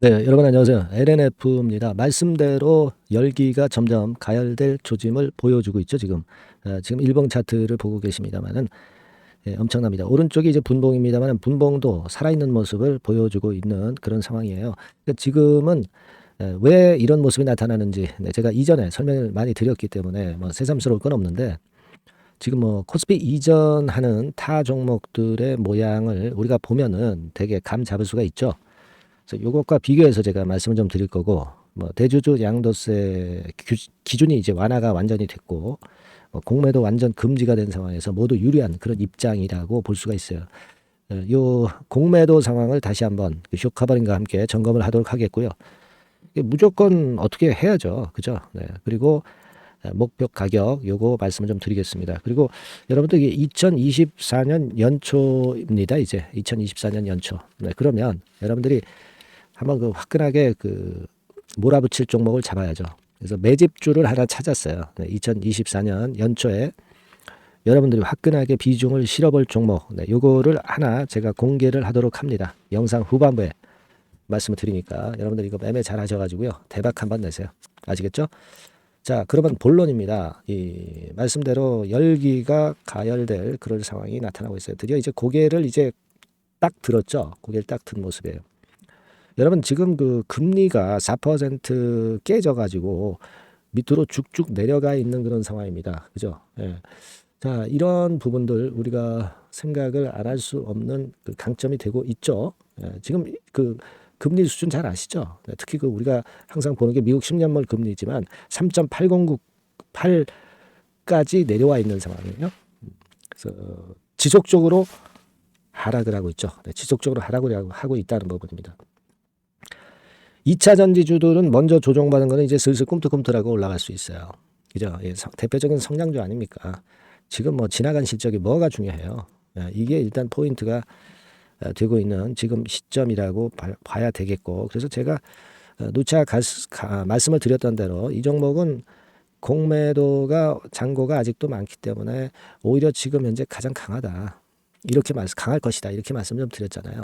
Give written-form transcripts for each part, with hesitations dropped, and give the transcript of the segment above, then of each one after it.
네, 여러분 안녕하세요. LNF입니다. 말씀대로 열기가 점점 가열될 조짐을 보여주고 있죠, 지금. 지금 일봉 차트를 보고 계십니다만은 엄청납니다. 오른쪽이 이제 분봉입니다만 분봉도 살아있는 모습을 보여주고 있는 그런 상황이에요. 그러니까 지금은 왜 이런 모습이 나타나는지 제가 이전에 설명을 많이 드렸기 때문에 뭐 새삼스러울 건 없는데 지금 뭐 코스피 이전하는 타 종목들의 모양을 우리가 보면은 되게 감 잡을 수가 있죠. 그래서 요것과 비교해서 제가 말씀을 좀 드릴 거고, 뭐 대주주 양도세 기준이 이제 완화가 완전히 됐고, 공매도 완전 금지가 된 상황에서 모두 유리한 그런 입장이라고 볼 수가 있어요. 요 공매도 상황을 다시 한번 쇼커버링과 함께 점검을 하도록 하겠고요. 무조건 어떻게 해야죠, 그죠? 네. 그리고 목표 가격 요거 말씀을 좀 드리겠습니다. 그리고 여러분들 이게 2024년 연초입니다. 이제 2024년 연초. 네, 그러면 여러분들이 한번 그 화끈하게 그 몰아붙일 종목을 잡아야죠. 그래서 매집주를 하나 찾았어요. 2024년 연초에 여러분들이 화끈하게 비중을 실어볼 종목, 요거를 하나 제가 공개를 하도록 합니다. 영상 후반부에 말씀을 드리니까 여러분들 이거 매매 잘 하셔가지고요. 대박 한번 내세요. 아시겠죠? 자, 그러면 본론입니다. 이 말씀대로 열기가 가열될 그런 상황이 나타나고 있어요. 드디어 이제 고개를 이제 딱 들었죠. 고개를 딱 든 모습이에요. 여러분 지금 그 금리가 4% 깨져가지고 밑으로 쭉쭉 내려가 있는 그런 상황입니다. 그죠? 예. 자, 이런 부분들 우리가 생각을 안 할 수 없는 그 강점이 되고 있죠. 예. 지금 그 금리 수준 잘 아시죠? 네, 특히 그 우리가 항상 보는 게 미국 10년물 금리지만 3.809까지 내려와 있는 상황이에요. 그래서 지속적으로 하락을 하고 있죠. 네, 지속적으로 하락을 하고 있다는 부분입니다. 2차 전지주들은 먼저 조정받은 거는 이제 슬슬 꿈틀꿈틀하고 올라갈 수 있어요. 그죠? 예, 대표적인 성장주 아닙니까? 지금 뭐 지나간 실적이 뭐가 중요해요. 이게 일단 포인트가 되고 있는 지금 시점이라고 봐야 되겠고, 그래서 제가 누차 말씀을 드렸던 대로 이 종목은 공매도가 잔고가 아직도 많기 때문에 오히려 지금 현재 가장 강하다. 이렇게 강할 것이다. 이렇게 말씀 좀 드렸잖아요.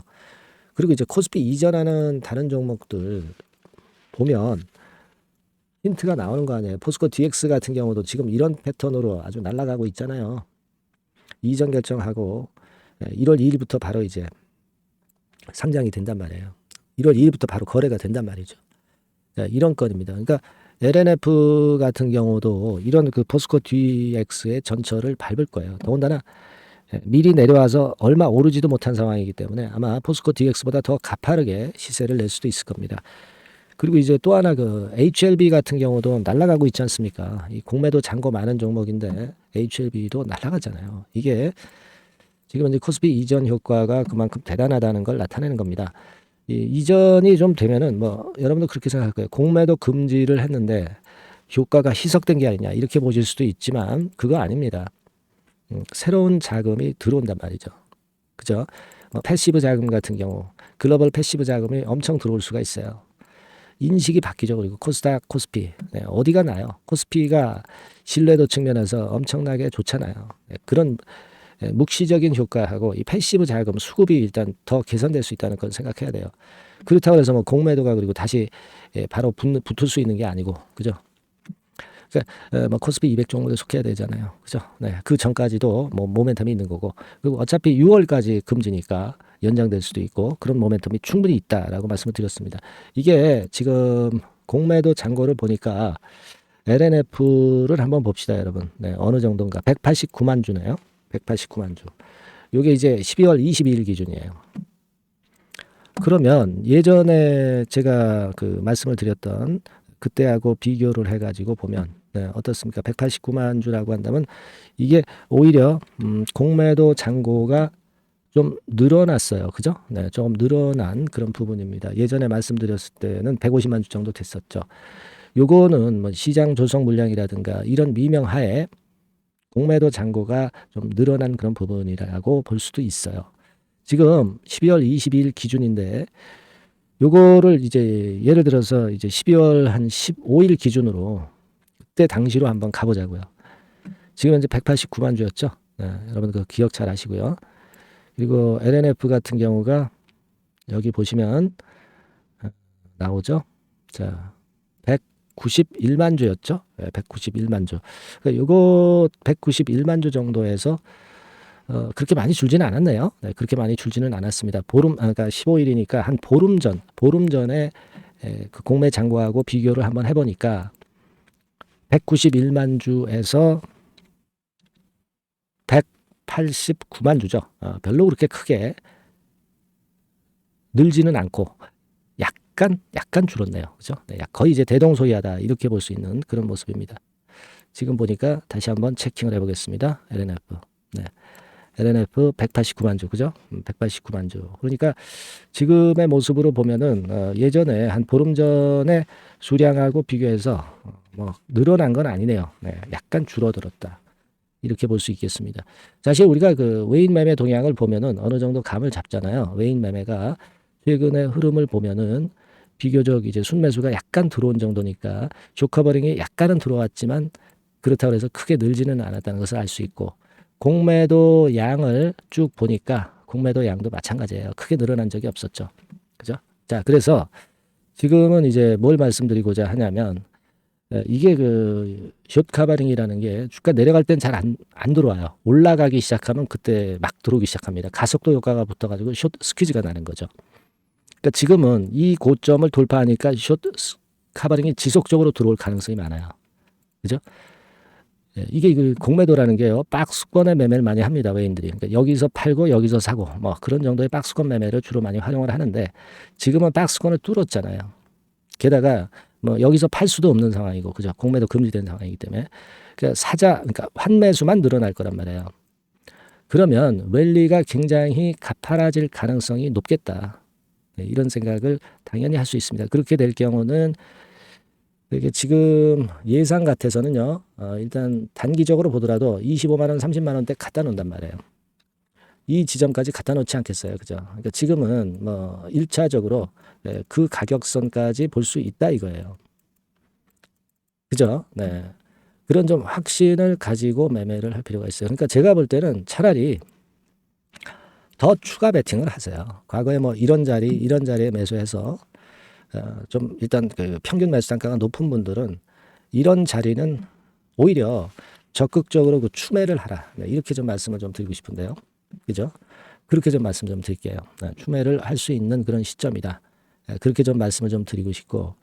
그리고 이제 코스피 이전하는 다른 종목들 보면 힌트가 나오는 거 아니에요. 포스코 DX 같은 경우도 지금 이런 패턴으로 아주 날아가고 있잖아요. 이전 결정하고 1월 2일부터 바로 이제 상장이 된단 말이에요. 1월 2일부터 바로 거래가 된단 말이죠. 이런 건입니다. 그러니까 LNF 같은 경우도 이런 그 포스코 DX의 전철을 밟을 거예요. 더군다나 미리 내려와서 얼마 오르지도 못한 상황이기 때문에 아마 포스코 DX보다 더 가파르게 시세를 낼 수도 있을 겁니다. 그리고 이제 또 하나 그 HLB 같은 경우도 날아가고 있지 않습니까? 이 공매도 잔고 많은 종목인데 HLB도 날아가잖아요. 이게 지금 이제 코스피 이전 효과가 그만큼 대단하다는 걸 나타내는 겁니다. 이 이전이 좀 되면은 뭐 여러분도 그렇게 생각할 거예요. 공매도 금지를 했는데 효과가 희석된 게 아니냐 이렇게 보실 수도 있지만 그거 아닙니다. 새로운 자금이 들어온단 말이죠. 그죠? 패시브 자금 같은 경우 글로벌 패시브 자금이 엄청 들어올 수가 있어요. 인식이 바뀌죠. 그리고 코스닥, 코스피 어디가 나요? 코스피가 신뢰도 측면에서 엄청나게 좋잖아요. 그런 묵시적인 효과하고 이 패시브 자금 수급이 일단 더 개선될 수 있다는 건 생각해야 돼요. 그렇다고 해서 뭐 공매도가 그리고 다시 바로 붙을 수 있는 게 아니고 그죠? 그러니까 뭐 코스피 200 종목에 속해야 되잖아요. 그죠? 네. 그 전까지도 뭐 모멘텀이 있는 거고. 그리고 어차피 6월까지 금지니까 연장될 수도 있고 그런 모멘텀이 충분히 있다라고 말씀을 드렸습니다. 이게 지금 공매도 잔고를 보니까 LNF를 한번 봅시다, 여러분. 네, 어느 정도인가? 189만 주네요. 189만 주. 요게 이제 12월 22일 기준이에요. 그러면 예전에 제가 그 말씀을 드렸던 그때하고 비교를 해가지고 보면 어떻습니까? 189만 주라고 한다면 이게 오히려 공매도 잔고가 좀 늘어났어요. 그죠? 네, 조금 늘어난 그런 부분입니다. 예전에 말씀드렸을 때는 150만 주 정도 됐었죠. 요거는 뭐 시장 조성 물량이라든가 이런 미명하에 공매도 잔고가 좀 늘어난 그런 부분이라고 볼 수도 있어요. 지금 12월 22일 기준인데 요거를 이제 예를 들어서 이제 12월 한 15일 기준으로 그때 당시로 한번 가보자고요. 지금 현재 189만 주였죠. 네, 여러분 그 기억 잘 하시고요. 그리고 LNF 같은 경우가 여기 보시면 나오죠. 자, 191만 주였죠. 191만 주. 그러니까 요거 191만 주 정도에서 그렇게 많이 줄지는 않았네요. 네, 그렇게 많이 줄지는 않았습니다. 그러니까 15일이니까 한 보름 전에 그 공매 잔고하고 비교를 한번 해보니까 191만 주에서 189만 주죠. 별로 그렇게 크게 늘지는 않고 약간 줄었네요. 그죠? 네, 거의 이제 대동소이하다 이렇게 볼 수 있는 그런 모습입니다. 지금 보니까 다시 한번 체킹을 해보겠습니다. LNF. 네. LNF 189만 주, 그죠? 189만 주. 그러니까 지금의 모습으로 보면은 예전에 한 보름 전에 수량하고 비교해서 뭐 늘어난 건 아니네요. 네, 약간 줄어들었다. 이렇게 볼 수 있겠습니다. 사실 우리가 그 외인 매매 동향을 보면은 어느 정도 감을 잡잖아요. 외인 매매가 최근의 흐름을 보면은 비교적 이제 순매수가 약간 들어온 정도니까 쇼커버링이 약간은 들어왔지만 그렇다고 해서 크게 늘지는 않았다는 것을 알 수 있고, 공매도 양을 쭉 보니까 공매도 양도 마찬가지예요. 크게 늘어난 적이 없었죠. 그죠? 자, 그래서 지금은 이제 뭘 말씀드리고자 하냐면 이게 그 숏커버링이라는 게 주가 내려갈 땐 잘 안 들어와요. 올라가기 시작하면 그때 막 들어오기 시작합니다. 가속도 효과가 붙어가지고 숏 스퀴즈가 나는 거죠. 그러니까 지금은 이 고점을 돌파하니까 숏 커버링이 지속적으로 들어올 가능성이 많아요. 그죠? 이게 그 공매도라는 게요, 박스권의 매매를 많이 합니다, 외인들이. 그러니까 여기서 팔고 여기서 사고 뭐 그런 정도의 박스권 매매를 주로 많이 활용을 하는데, 지금은 박스권을 뚫었잖아요. 게다가 뭐 여기서 팔 수도 없는 상황이고, 그죠? 공매도 금지된 상황이기 때문에 그러니까 환매수만 늘어날 거란 말이에요. 그러면 랠리가 굉장히 가파라질 가능성이 높겠다. 네, 이런 생각을 당연히 할 수 있습니다. 그렇게 될 경우는 이게 지금 예상 같아서는요, 일단 단기적으로 보더라도 25만 원, 30만 원대 갖다 놓는단 말이에요. 이 지점까지 갖다 놓지 않겠어요. 그죠? 그러니까 지금은 뭐 1차적으로 그 가격선까지 볼 수 있다 이거예요. 그죠? 네. 그런 좀 확신을 가지고 매매를 할 필요가 있어요. 그러니까 제가 볼 때는 차라리 더 추가 베팅을 하세요. 과거에 뭐 이런 자리에 매수해서 좀 일단 그 평균 매수 단가가 높은 분들은 이런 자리는 오히려 적극적으로 그 추매를 하라. 네, 이렇게 좀 말씀을 좀 드리고 싶은데요. 그죠? 그렇게 좀 말씀 좀 드릴게요. 네, 추매를 할 수 있는 그런 시점이다. 그렇게 좀 말씀을 좀 드리고 싶고,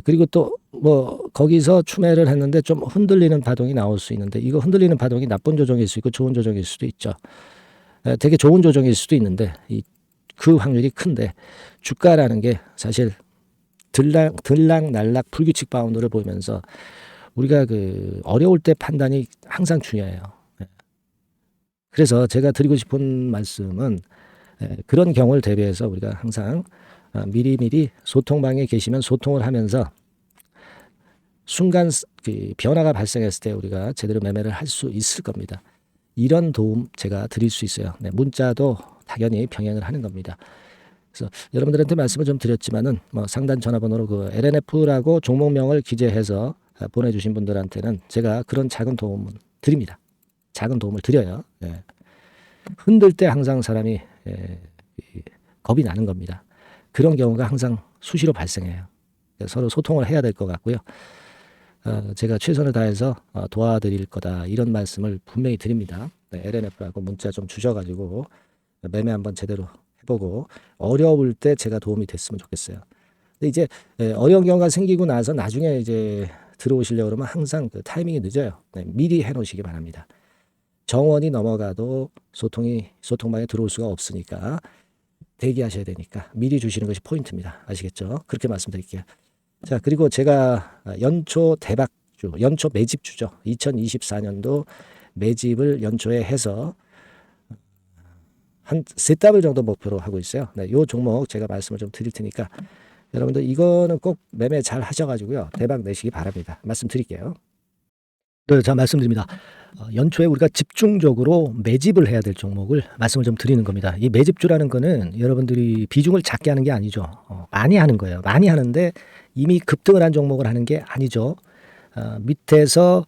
그리고 또 뭐 거기서 추매를 했는데 좀 흔들리는 파동이 나올 수 있는데, 이거 흔들리는 파동이 나쁜 조정일 수 있고 좋은 조정일 수도 있죠. 되게 좋은 조정일 수도 있는데 그 확률이 큰데, 주가라는 게 사실 들락날락 불규칙 바운드를 보면서 우리가 그 어려울 때 판단이 항상 중요해요. 그래서 제가 드리고 싶은 말씀은 그런 경우를 대비해서 우리가 항상 미리미리 소통방에 계시면 소통을 하면서 순간 그 변화가 발생했을 때 우리가 제대로 매매를 할 수 있을 겁니다. 이런 도움 제가 드릴 수 있어요. 네, 문자도 당연히 병행을 하는 겁니다. 그래서 여러분들한테 말씀을 좀 드렸지만은 뭐 상단 전화번호로 그 LNF라고 종목명을 기재해서 보내주신 분들한테는 제가 그런 작은 도움을 드립니다. 작은 도움을 드려요. 예. 흔들 때 항상 사람이 겁이 나는 겁니다. 그런 경우가 항상 수시로 발생해요. 서로 소통을 해야 될 것 같고요. 제가 최선을 다해서 도와드릴 거다, 이런 말씀을 분명히 드립니다. 네, LNF라고 문자 좀 주셔가지고 매매 한번 제대로 해보고, 어려울 때 제가 도움이 됐으면 좋겠어요. 근데 이제 어려운 경우가 생기고 나서 나중에 이제 들어오시려고 그러면 항상 그 타이밍이 늦어요. 네, 미리 해놓으시기 바랍니다. 정원이 넘어가도 소통방에 들어올 수가 없으니까 대기하셔야 되니까 미리 주시는 것이 포인트입니다. 아시겠죠? 그렇게 말씀드릴게요. 자, 그리고 제가 연초 대박주, 연초 매집주죠. 2024년도 매집을 연초에 해서 한 3답을 정도 목표로 하고 있어요. 네, 요 종목 제가 말씀을 좀 드릴 테니까 여러분들 이거는 꼭 매매 잘 하셔가지고요, 대박 내시기 바랍니다. 말씀드릴게요. 네, 자, 말씀드립니다. 연초에 우리가 집중적으로 매집을 해야 될 종목을 말씀을 좀 드리는 겁니다. 이 매집주라는 거는 여러분들이 비중을 작게 하는 게 아니죠. 많이 하는 거예요. 많이 하는데 이미 급등을 한 종목을 하는 게 아니죠. 밑에서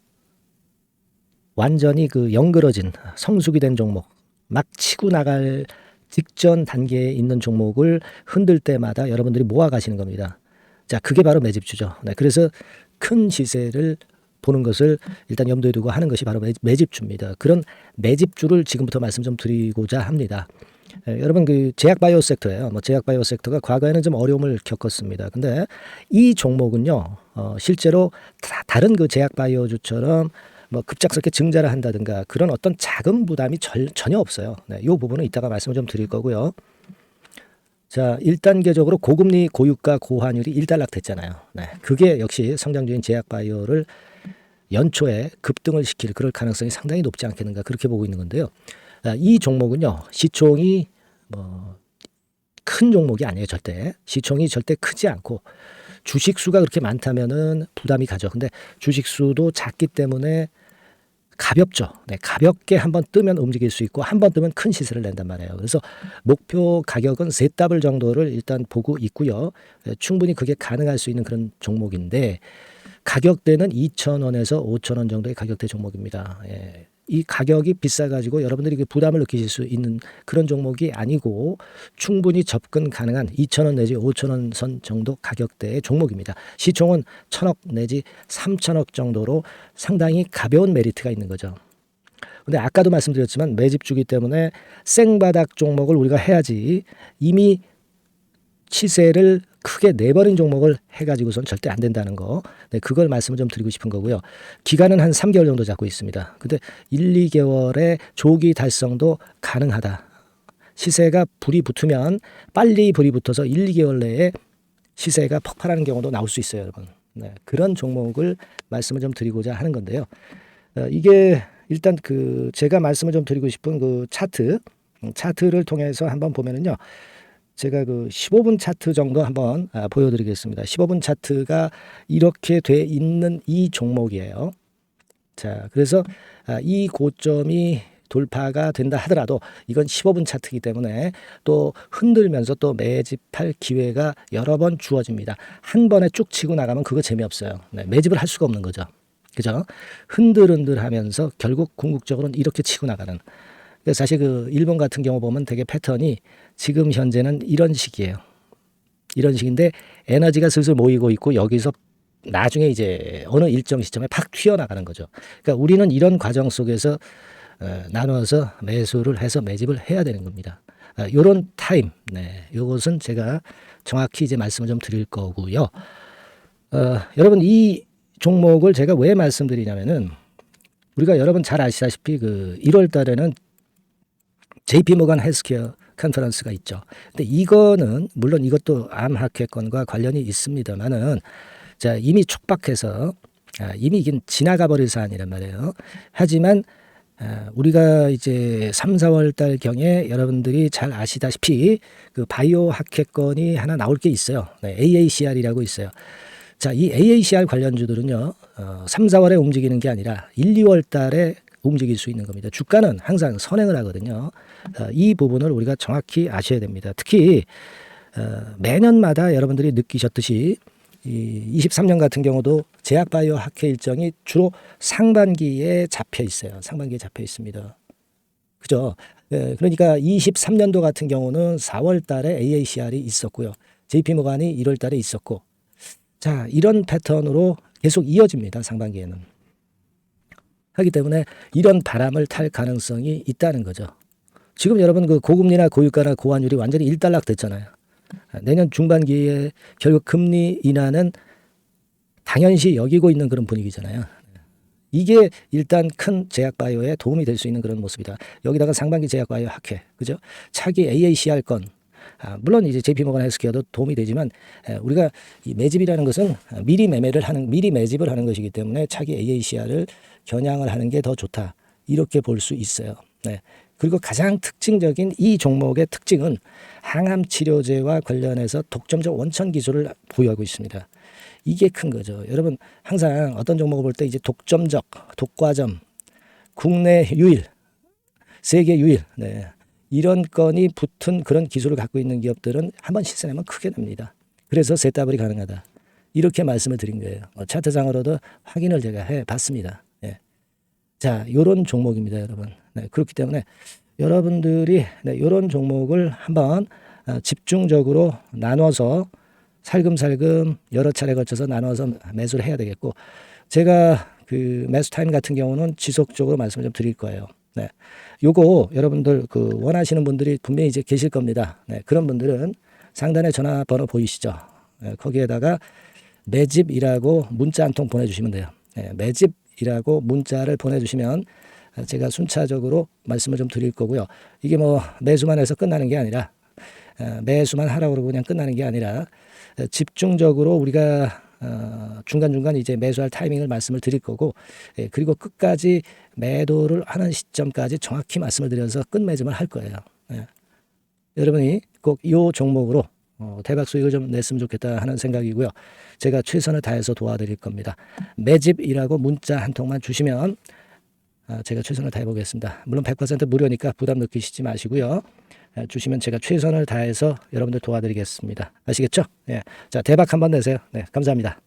완전히 그 영그러진 성숙이 된 종목, 막 치고 나갈 직전 단계에 있는 종목을 흔들 때마다 여러분들이 모아 가시는 겁니다. 자, 그게 바로 매집주죠. 네, 그래서 큰 시세를 보는 것을 일단 염두에 두고 하는 것이 바로 매집주입니다. 그런 매집주를 지금부터 말씀 좀 드리고자 합니다. 여러분 그 제약바이오 섹터예요. 제약바이오 섹터가 과거에는 좀 어려움을 겪었습니다. 근데 이 종목은요, 실제로 다른 그 제약바이오주처럼 급작스럽게 증자를 한다든가 그런 어떤 자금 부담이 전혀 없어요. 네, 이 부분은 이따가 말씀을 좀 드릴 거고요. 자, 1단계적으로 고금리, 고유가, 고환율이 일단락됐잖아요. 네, 그게 역시 성장주인 제약바이오를 연초에 급등을 시킬 그럴 가능성이 상당히 높지 않겠는가 그렇게 보고 있는 건데요. 이 종목은요, 시총이 큰 종목이 아니에요. 절대 시총이 절대 크지 않고 주식 수가 그렇게 많다면은 부담이 가죠. 근데 주식 수도 작기 때문에 가볍죠. 네, 가볍게 한번 뜨면 움직일 수 있고 한번 뜨면 큰 시세를 낸단 말이에요. 그래서 목표 가격은 세 더블 정도를 일단 보고 있고요. 충분히 그게 가능할 수 있는 그런 종목인데 가격대는 2,000원에서 5,000원 정도의 가격대 종목입니다. 예. 이 가격이 비싸가지고 여러분들이 부담을 느끼실 수 있는 그런 종목이 아니고 충분히 접근 가능한 2,000원 내지 5,000원 선 정도 가격대의 종목입니다. 시총은 1,000억 내지 3,000억 정도로 상당히 가벼운 메리트가 있는 거죠. 근데 아까도 말씀드렸지만 매집주기 때문에 생바닥 종목을 우리가 해야지 이미 시세를 크게 내버린 종목을 해가지고선 절대 안 된다는 거. 네, 그걸 말씀을 좀 드리고 싶은 거고요. 기간은 한 3개월 정도 잡고 있습니다. 근데 1, 2개월의 조기 달성도 가능하다. 시세가 불이 붙으면 빨리 불이 붙어서 1, 2개월 내에 시세가 폭발하는 경우도 나올 수 있어요, 여러분. 네, 그런 종목을 말씀을 좀 드리고자 하는 건데요. 이게 일단 제가 말씀을 좀 드리고 싶은 그 차트를 통해서 한번 보면은요. 제가 15분 차트 정도 한번 보여드리겠습니다. 15분 차트가 이렇게 돼 있는 이 종목이에요. 자, 그래서 이 고점이 돌파가 된다 하더라도 이건 15분 차트이기 때문에 또 흔들면서 또 매집할 기회가 여러 번 주어집니다. 한 번에 쭉 치고 나가면 그거 재미없어요. 네, 매집을 할 수가 없는 거죠. 그죠? 흔들흔들하면서 결국 궁극적으로는 이렇게 치고 나가는. 사실 일본 같은 경우 보면 되게 패턴이 지금 현재는 이런 식이에요. 이런 식인데 에너지가 슬슬 모이고 있고 여기서 나중에 이제 어느 일정 시점에 팍 튀어나가는 거죠. 그러니까 우리는 이런 과정 속에서 나누어서 매수를 해서 매집을 해야 되는 겁니다. 요런 타임, 네, 요것은 제가 정확히 이제 말씀을 좀 드릴 거고요. 여러분 이 종목을 제가 왜 말씀드리냐면은 우리가 여러분 잘 아시다시피 1월 달에는 JP 모간 헬스케어 컨퍼런스가 있죠. 근데 이거는 물론 이것도 암 학회권과 관련이 있습니다만은 자, 이미 촉박해서 이미 이게 지나가 버릴 사안이란 말이에요. 하지만 우리가 이제 3, 4월 달 경에 여러분들이 잘 아시다시피 바이오 학회권이 하나 나올 게 있어요. 네, AACR이라고 있어요. 자, 이 AACR 관련주들은요. 3, 4월에 움직이는 게 아니라 1, 2월 달에 움직일 수 있는 겁니다. 주가는 항상 선행을 하거든요. 이 부분을 우리가 정확히 아셔야 됩니다. 특히 매년마다 여러분들이 느끼셨듯이 23년 같은 경우도 제약바이오 학회 일정이 주로 상반기에 잡혀 있어요. 상반기에 잡혀 있습니다. 그죠? 그러니까 23년도 같은 경우는 4월 달에 AACR이 있었고요. JP모간이 1월 달에 있었고 자, 이런 패턴으로 계속 이어집니다. 상반기에는. 하기 때문에 이런 바람을 탈 가능성이 있다는 거죠. 지금 여러분 고금리나 고유가나 고환율이 완전히 일단락 됐잖아요. 내년 중반기에 결국 금리 인하는 당연시 여기고 있는 그런 분위기잖아요. 이게 일단 큰 제약바이오에 도움이 될 수 있는 그런 모습이다. 여기다가 상반기 제약바이오 학회, 그죠? 차기 AACR 건, 물론 이제 JP모간 헬스케어도 도움이 되지만 우리가 이 매집이라는 것은 미리 매집을 하는 것이기 때문에 차기 AACR을 겨냥을 하는 게 더 좋다. 이렇게 볼 수 있어요. 네. 그리고 가장 특징적인 이 종목의 특징은 항암 치료제와 관련해서 독점적 원천 기술을 보유하고 있습니다. 이게 큰 거죠. 여러분 항상 어떤 종목을 볼 때 이제 독점적, 독과점, 국내 유일, 세계 유일, 네. 이런 건이 붙은 그런 기술을 갖고 있는 기업들은 한번 시세내면 크게 납니다. 그래서 세더블이 가능하다. 이렇게 말씀을 드린 거예요. 차트상으로도 확인을 제가 해봤습니다. 네. 자, 요런 종목입니다, 여러분. 네, 그렇기 때문에 여러분들이 이런 종목을 한번 집중적으로 나눠서 살금살금 여러 차례 거쳐서 나눠서 매수를 해야 되겠고, 제가 그 매수 타임 같은 경우는 지속적으로 말씀을 좀 드릴 거예요. 네. 요거 여러분들 그 원하시는 분들이 분명히 이제 계실 겁니다. 네. 그런 분들은 상단에 전화번호 보이시죠? 네. 거기에다가 매집이라고 문자 한 통 보내주시면 돼요. 네. 매집이라고 문자를 보내주시면 제가 순차적으로 말씀을 좀 드릴 거고요. 이게 뭐 매수만 해서 끝나는 게 아니라, 매수만 하라고 그러고 그냥 끝나는 게 아니라, 집중적으로 우리가 중간중간 이제 매수할 타이밍을 말씀을 드릴 거고, 그리고 끝까지 매도를 하는 시점까지 정확히 말씀을 드려서 끝매집을 할 거예요. 여러분이 꼭 이 종목으로 대박 수익을 좀 냈으면 좋겠다 하는 생각이고요. 제가 최선을 다해서 도와드릴 겁니다. 매집이라고 문자 한 통만 주시면 제가 최선을 다해 보겠습니다. 물론 100% 무료니까 부담 느끼시지 마시고요. 주시면 제가 최선을 다해서 여러분들 도와드리겠습니다. 아시겠죠? 예. 자, 대박 한번 내세요. 네, 감사합니다.